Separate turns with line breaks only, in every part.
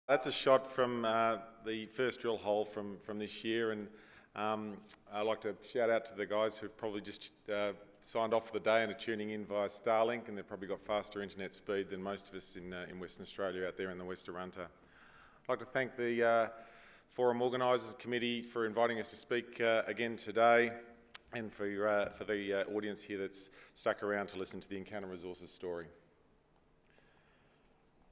That's a shot from the first drill hole from this year, and I'd like to shout out to the guys who've probably just signed off for the day and are tuning in via Starlink, and they've probably got faster internet speed than most of us in Western Australia out there in the West Arunta. I'd like to thank the Forum Organisers Committee for inviting us to speak again today, and for the audience here that's stuck around to listen to the Encounter Resources story.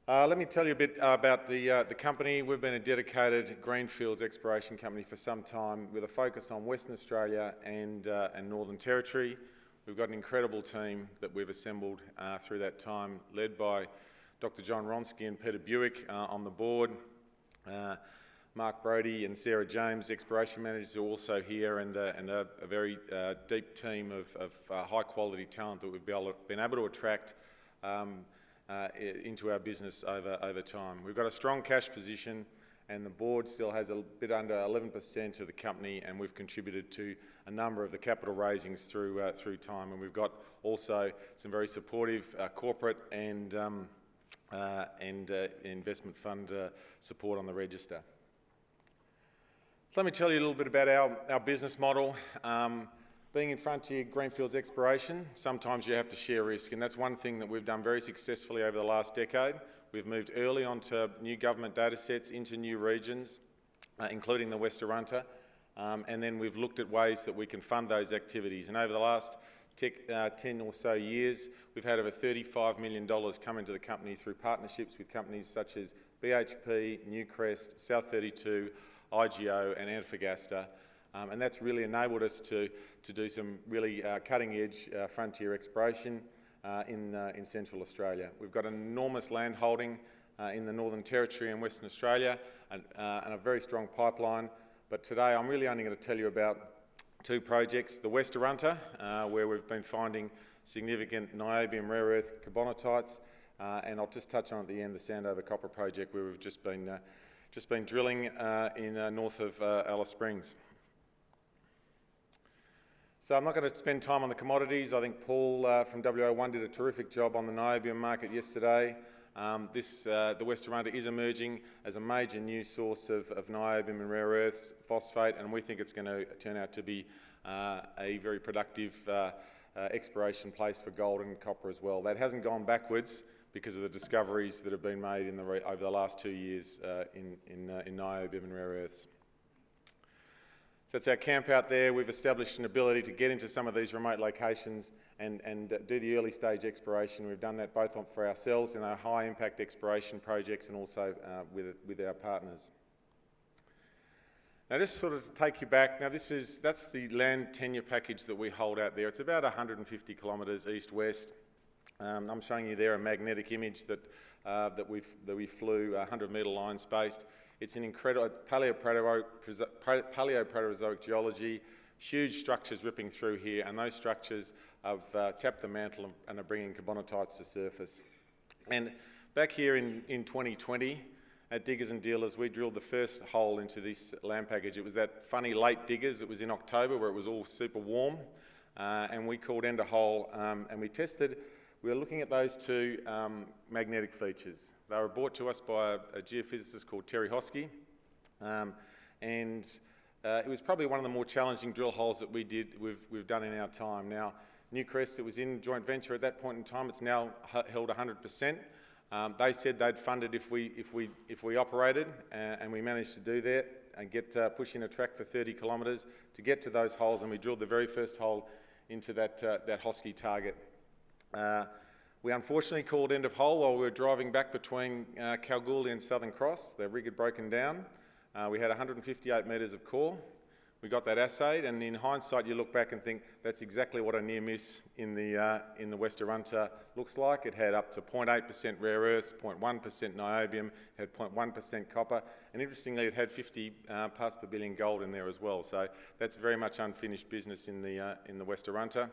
Let me tell you a bit about the company. We've been a dedicated greenfields exploration company for some time with a focus on Western Australia and Northern Territory. We've got an incredible team that we've assembled through that time, led by Dr. John Ronsky and Peter Buick on the board. Mark Brody and Sarah James, exploration managers, are also here, and a very deep team of high quality talent that we've been able to attract into our business over time. We've got a strong cash position, and the board still has a bit under 11% of the company, and we've contributed to a number of the capital raisings through time, and we've got also some very supportive corporate and investment fund support on the register. So let me tell you a little bit about our business model. Being in frontier greenfields exploration, sometimes you have to share risk, and that's one thing that we've done very successfully over the last decade. We've moved early onto new government data sets into new regions, including the West Arunta, and then we've looked at ways that we can fund those activities. And over the last 10 or so years, we've had over $35 million come into the company through partnerships with companies such as BHP, Newcrest, South32, IGO and Antofagasta. And that's really enabled us to do some really cutting-edge frontier exploration in Central Australia. We've got an enormous land holding in the Northern Territory and Western Australia, and a very strong pipeline. But today I'm really only going to tell you about two projects: the West Arunta, where we've been finding significant niobium rare earth carbonatites, and I'll just touch on at the end the Sandover copper project, where we've just been drilling in north of Alice Springs. So I'm not going to spend time on the commodities. I think Paul from WA1 did a terrific job on the niobium market yesterday. The West Arunta is emerging as a major new source of niobium and rare earths, phosphate, and we think it's going to turn out to be a very productive exploration place for gold and copper as well. That hasn't gone backwards because of the discoveries that have been made over the last 2 years in niobium and rare earths. So that's our camp out there. We've established an ability to get into some of these remote locations and do the early stage exploration. We've done that both for ourselves in our high impact exploration projects and also with our partners. Now, just sort of to take you back, now that's the land tenure package that we hold out there. It's about 150 kilometres east-west. I'm showing you there a magnetic image that we flew 100-metre line spaced. It's an incredible paleoproterozoic geology, huge structures ripping through here, and those structures have tapped the mantle and are bringing carbonatites to surface. And back here in 2020, at Diggers and Dealers, we drilled the first hole into this land package. It was that funny late Diggers. It was in October where it was all super warm, and we called end a hole and we tested. We were looking at those two magnetic features. They were brought to us by a geophysicist called Terry Hosky, and it was probably one of the more challenging drill holes that we've done in our time. Now, Newcrest, it was in joint venture at that point in time. It's now held 100%. They said they'd fund it if we operated, and we managed to do that and push in a track for 30 kilometres to get to those holes, and we drilled the very first hole into that Hosky target. We unfortunately called end of hole while we were driving back between Kalgoorlie and Southern Cross. The rig had broken down. We had 158 metres of core. We got that assayed, and in hindsight you look back and think that's exactly what a near miss in the West Arunta looks like. It had up to 0.8% rare earths, 0.1% niobium, it had 0.1% copper, and interestingly it had 50 parts per billion gold in there as well. So that's very much unfinished business in the West Arunta.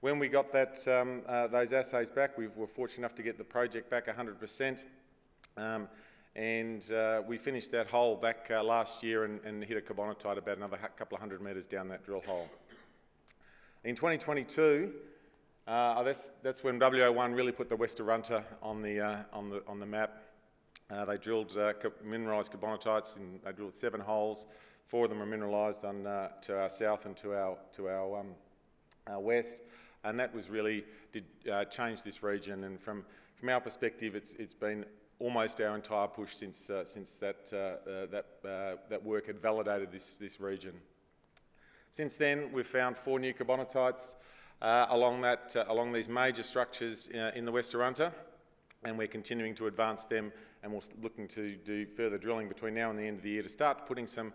When we got those assays back, we were fortunate enough to get the project back 100%, and we finished that hole back last year and hit a carbonatite about another couple of 100 metres down that drill hole. In 2022, that's when WA1 really put the West Arunta on the map. They drilled mineralised carbonatites, and they drilled 7 holes. 4 of them are mineralised to our south and to our west, and that was really did change this region. And from our perspective, it's been almost our entire push since that work had validated this region. Since then, we've found 4 new carbonatites along these major structures in the West Arunta, and we're continuing to advance them, and we're looking to do further drilling between now and the end of the year to start putting some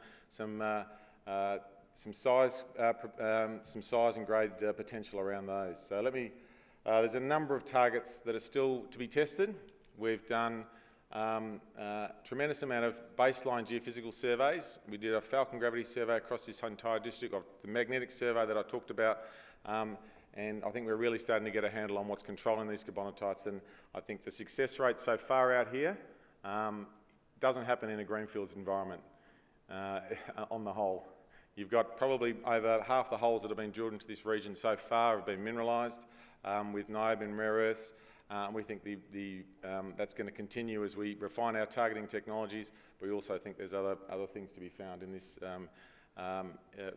size and grade potential around those. So there's a number of targets that are still to be tested. We've done tremendous amount of baseline geophysical surveys. We did a Falcon gravity survey across this entire district, of the magnetic survey that I talked about, and I think we're really starting to get a handle on what's controlling these carbonatites, and I think the success rate so far out here doesn't happen in a greenfields environment on the whole. You've got probably over half the holes that have been drilled into this region so far have been mineralised with niobium rare earths. We think that's going to continue as we refine our targeting technologies, but we also think there's other things to be found in this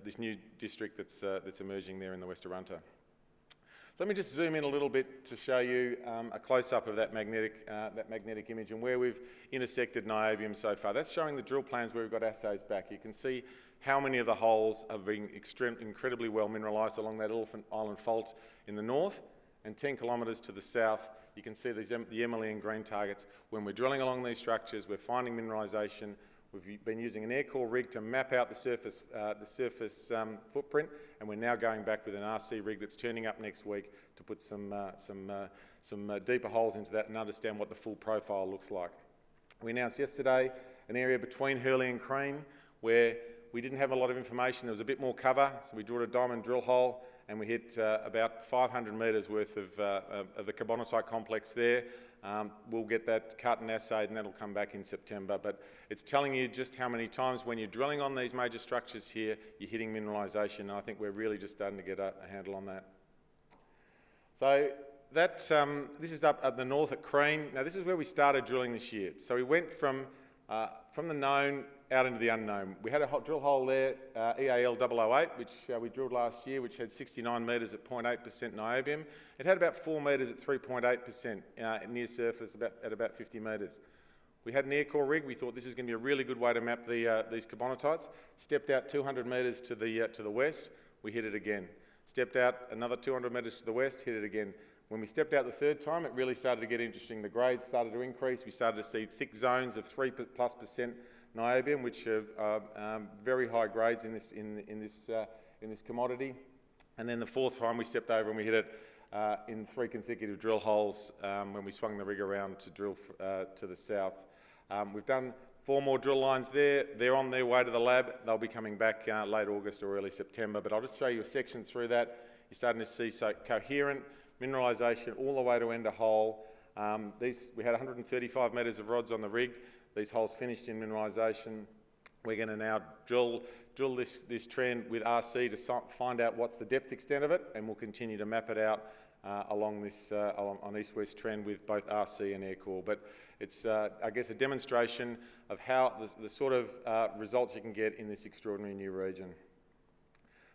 this new district that's emerging there in the West Arunta. So let me just zoom in a little bit to show you a close-up of that magnetic image and where we've intersected niobium so far. That's showing the drill plans where we've got assays back. You can see how many of the holes have been incredibly well mineralised along that Elephant Island fault in the north, and 10 kilometres to the south, you can see the Emily and Green targets. When we're drilling along these structures, we're finding mineralisation. We've been using an air core rig to map out the surface footprint, and we're now going back with an RC rig that's turning up next week to put some deeper holes into that and understand what the full profile looks like. We announced yesterday an area between Hurley and Crean where we didn't have a lot of information. There was a bit more cover, so we drilled a diamond drill hole, and we hit about 500 metres worth of the carbonatite complex there. We'll get that cut and assayed, and that'll come back in September. But it's telling you just how many times when you're drilling on these major structures here, you're hitting mineralisation, and I think we're really just starting to get a handle on that. So this is up at the north at Crean. Now this is where we started drilling this year. So we went from the known out into the unknown. We had a drill hole there, EAL 008, which we drilled last year, which had 69 metres at 0.8% niobium. It had about 4 metres at 3.8% near surface at about 50 metres. We had an air core rig. We thought this is going to be a really good way to map these carbonatites. Stepped out 200 metres to the west, we hit it again. Stepped out another 200 metres to the west, hit it again. When we stepped out the third time, it really started to get interesting. The grades started to increase. We started to see thick zones of 3+% niobium, which are very high grades in this commodity. And then the fourth time we stepped over and we hit it in 3 consecutive drill holes when we swung the rig around to drill to the south. We've done 4 more drill lines there. They're on their way to the lab. They'll be coming back late August or early September. But I'll just show you a section through that. You're starting to see coherent mineralisation all the way to end a hole. We had 135 metres of rods on the rig. These holes finished in mineralisation. We're going to now drill this trend with RC to find out what's the depth extent of it, and we'll continue to map it out along this on east-west trend with both RC and air core. But it's, I guess, a demonstration of how the sort of results you can get in this extraordinary new region.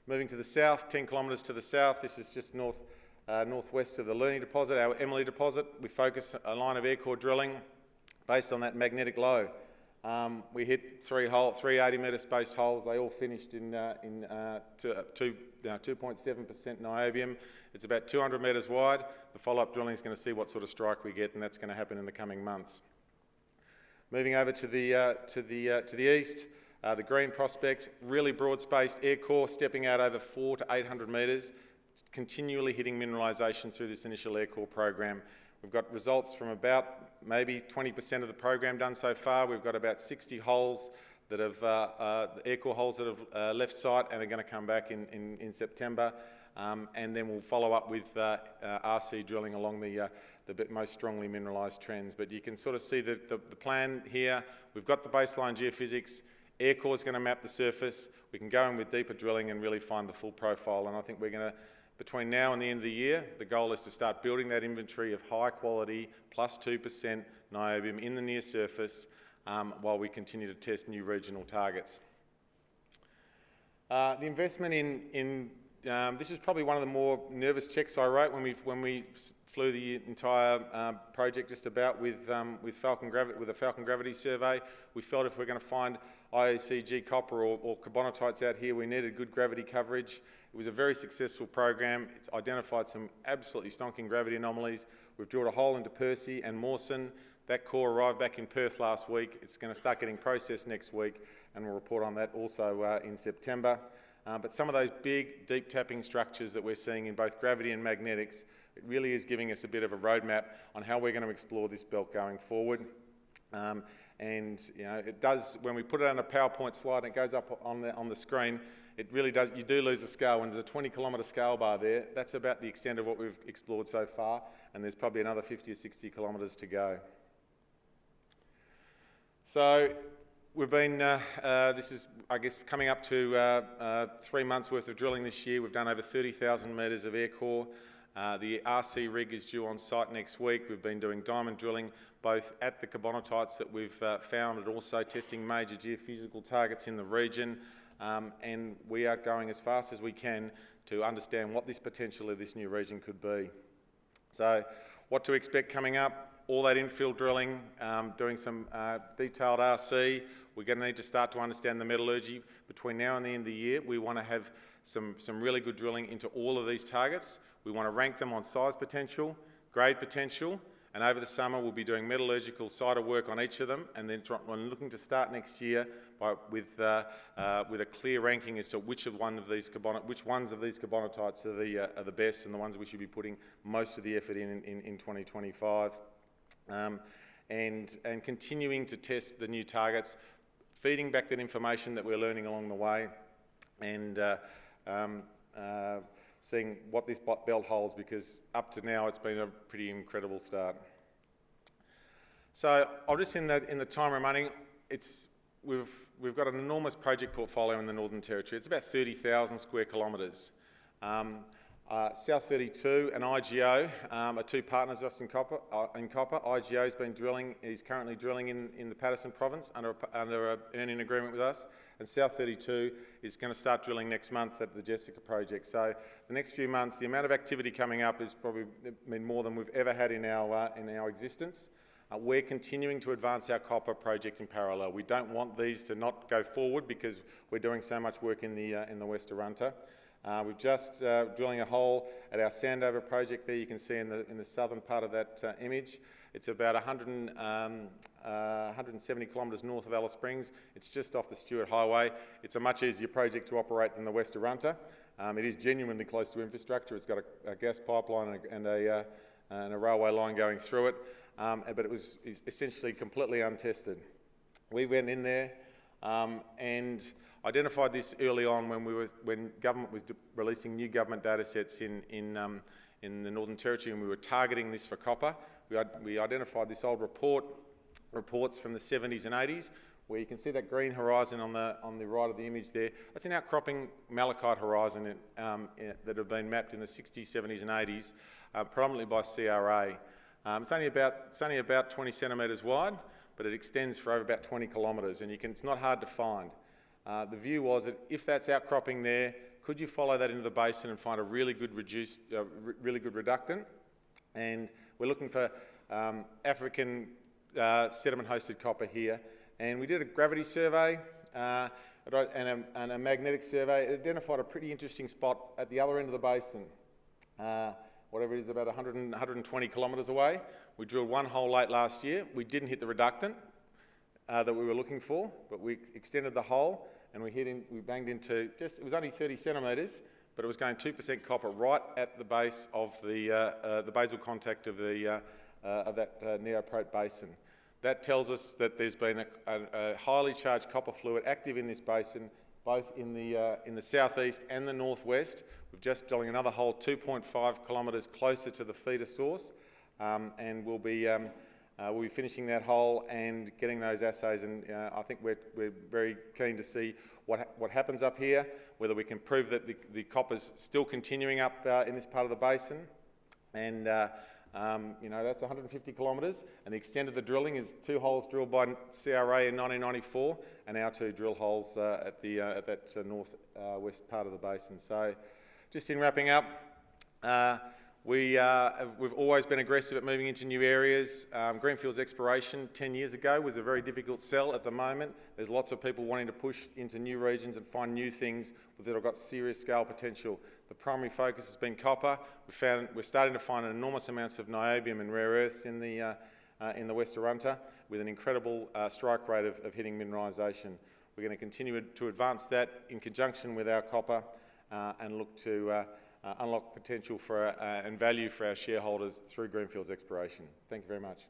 Moving to the south, 10 kilometres to the south, this is just northwest of the Lerny deposit, our Emily deposit. We focus a line of air core drilling based on that magnetic low. We hit 3 80-metre spaced holes. They all finished in 2.7% niobium. It's about 200 metres wide. The follow-up drilling is going to see what sort of strike we get, and that's going to happen in the coming months. Moving over to the east, the Green prospect, really broad-spaced air core, stepping out over 400 to 800 metres, continually hitting mineralisation through this initial air core program. We've got results from about maybe 20% of the program done so far. We've got about 60 holes that have, air core holes that have left site and are going to come back in September. And then we'll follow up with RC drilling along the most strongly mineralised trends. But you can sort of see the plan here. We've got the baseline geophysics. Air core is going to map the surface. We can go in with deeper drilling and really find the full profile. And I think we're going to, between now and the end of the year, the goal is to start building that inventory of high quality, +2% niobium in the near surface while we continue to test new regional targets. The investment in this is probably one of the more nervous checks I wrote when we flew the entire project just about with a Falcon gravity survey. We felt if we're going to find IOCG copper or carbonatites out here, we needed good gravity coverage. It was a very successful program. It's identified some absolutely stonking gravity anomalies. We've drilled a hole into Percy and Mawson. That core arrived back in Perth last week. It's going to start getting processed next week, and we'll report on that also in September. But some of those big, deep tapping structures that we're seeing in both gravity and magnetics, it really is giving us a bit of a roadmap on how we're going to explore this belt going forward. And you know, it does, when we put it on a PowerPoint slide and it goes up on the screen, it really does, you do lose the scale. When there's a 20-kilometre scale bar there, that's about the extent of what we've explored so far, and there's probably another 50 or 60 kilometres to go. So we've been, this is, I guess, coming up to 3 months worth of drilling this year. We've done over 30,000 metres of air core. The RC rig is due on site next week. We've been doing diamond drilling both at the carbonatites that we've found and also testing major geophysical targets in the region. And we are going as fast as we can to understand what this potential of this new region could be. So what to expect coming up? All that infill drilling, doing some detailed RC. We're going to need to start to understand the metallurgy. Between now and the end of the year, we want to have some really good drilling into all of these targets. We want to rank them on size potential, grade potential, and over the summer we'll be doing metallurgical side of work on each of them, and then looking to start next year with a clear ranking as to which ones of these carbonatites are the best and the ones we should be putting most of the effort in 2025. And continuing to test the new targets, feeding back that information that we're learning along the way, and seeing what this belt holds, because up to now it's been a pretty incredible start. So I'll just, in the time remaining, we've got an enormous project portfolio in the Northern Territory. It's about 30,000 square kilometres. South 32 and IGO are two partners of us in copper. IGO's been drilling, is currently drilling in the Paterson province under an earning agreement with us, and South 32 is going to start drilling next month at the Jessica project. So the next few months, the amount of activity coming up is probably been more than we've ever had in our existence. We're continuing to advance our copper project in parallel. We don't want these to not go forward because we're doing so much work in the West Arunta. We're just drilling a hole at our Sandover project there. You can see in the southern part of that image. It's about 170 kilometres north of Alice Springs. It's just off the Stewart Highway. It's a much easier project to operate than the West Arunta. It is genuinely close to infrastructure. It's got a gas pipeline and a railway line going through it, but it was essentially completely untested. We went in there and identified this early on when government was releasing new government data sets in the Northern Territory, and we were targeting this for copper. We identified this old reports from the 70s and 80s, where you can see that green horizon on the right of the image there. That's an outcropping malachite horizon that have been mapped in the 60s, 70s and 80s, predominantly by CRA. It's only about 20 centimetres wide, but it extends for over about 20 kilometres, and it's not hard to find. The view was that if that's outcropping there, could you follow that into the basin and find a really good reductant? And we're looking for African sediment-hosted copper here. And we did a gravity survey and a magnetic survey. It identified a pretty interesting spot at the other end of the basin, whatever it is, about 120 kilometres away. We drilled one hole late last year. We didn't hit the reductant that we were looking for, but we extended the hole and we banged into it was only 30 centimetres, but it was going 2% copper right at the base of the basal contact of that neoprote basin. That tells us that there's been a highly charged copper fluid active in this basin, both in the southeast and the northwest. We're just drilling another hole 2.5 kilometres closer to the feeder source, and we'll be finishing that hole and getting those assays. And I think we're very keen to see what happens up here, whether we can prove that the copper's still continuing up in this part of the basin, and You know, that's 150 kilometres, and the extent of the drilling is 2 holes drilled by CRA in 1994, and our 2 drill holes at that north west part of the basin. So, just in wrapping up, we've always been aggressive at moving into new areas. Greenfields exploration 10 years ago was a very difficult sell. At the moment, there's lots of people wanting to push into new regions and find new things that have got serious scale potential. The primary focus has been copper. We're starting to find enormous amounts of niobium and rare earths in the West Arunta, with an incredible strike rate of hitting mineralisation. We're going to continue to advance that in conjunction with our copper and look to unlock potential for and value for our shareholders through Greenfields exploration. Thank you very much.